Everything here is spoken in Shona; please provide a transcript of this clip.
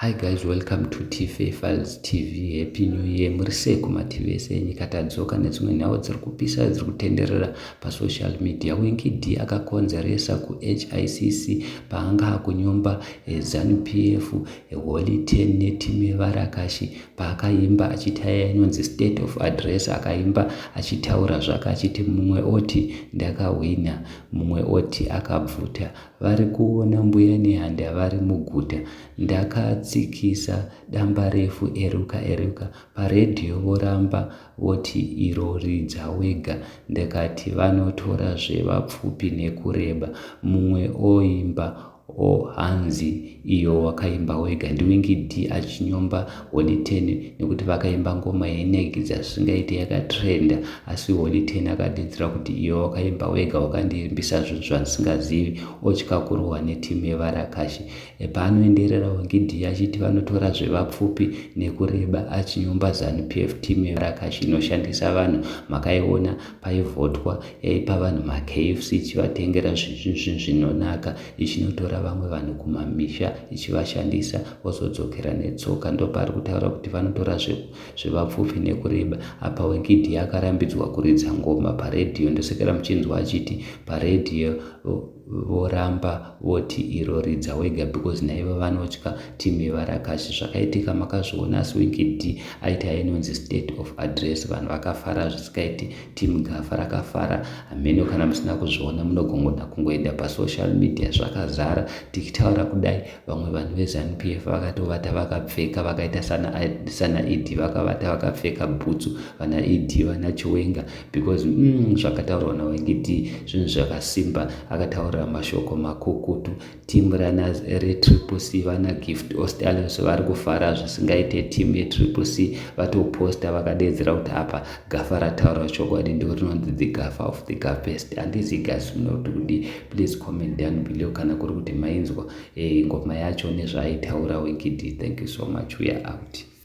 Hi guys, welcome to TFA Files TV. Happy New Year. Murise kuma TV ese nyika tadzoka nedzimwe nhau dziri kupisa dziri kutenderera pasocial media. Wingi D akakonzeresa ku HICC paanga akunyomba ZANUPF Holy Ten Ed yevarakashi paakaimba achitaya inonzi state of address, akaimba achitaura zvaka achiti mumwe oti ndakahwina, mumwe oti akabvuta, vari kuona mbuya nehanda vari muguta, ndakatsikisa damba refu eruka paredhiyo voramba voti iro ridza wega, ndakati vanotora zvevapfupi nekureba, mumwe oimba hanzi iyo wakaimba wega. Ndiwingi D achinyomba Holy Ten nekuti vakaimba ngoma yenegidza zvisingaite yakatrenda, asi Holy Ten akadedzera kuti iyo wakaimba wega, wakandiimbisa zvinhu zvandisingazivi, otya kurwa netimu yevarakashi. Paanoenderera Wingi D achiti vanotora zvevapfupi nekureba achinyomba ZANUPF timu yevarakashi inoshandisa vanhu. Makaiona paivhotwa yaipa vanhu maKFC ichivatengera zvinhu zvinonaka, ichinotora vamwe vanhu kumamisha ichivashandisa vozodzokera netsoka. Ndopari kutaura kuti vanotora zvevapfupi nekureba. Apa Wingi D akarambidzwa kuridza ngoma paredhiyo, ndosekera muchinzwa achiti paredhiyo voramba voti iro ridza wega because naivo vanotya timu yevarakashi. Zvakaitika makazviona, asi Wingi D aita inonzi state of address, vanhu vakafara zvisikaiti, timu gafa rakafara. Hameno kana musina kuzviona munogona kungoenda pasocial media, zvakazara. Tikitaura kudai vamwe vanhu veZANUPF vakatovata vakapfeka vakaita sana Idi, vakavata vakapfeka bhutsu, vana Idi vana Chiwenga, because zvakataurwa naWingi D zvinhu zvakasimba. Akataura mashoko makukutu. Timu rana reTCC vana Gift Australia vari kufara zvisingaite. Timu yeTCC vatoposta vakadedzera kuti apa gafa rataura chokwadi ndio rinonzi the gafa of the gafest. Handizi guys munoti kudi, please comment down below kana kuri kuti mainzwa ngoma yacho nezvaitaura Wingi D. Thank you so much. We are out.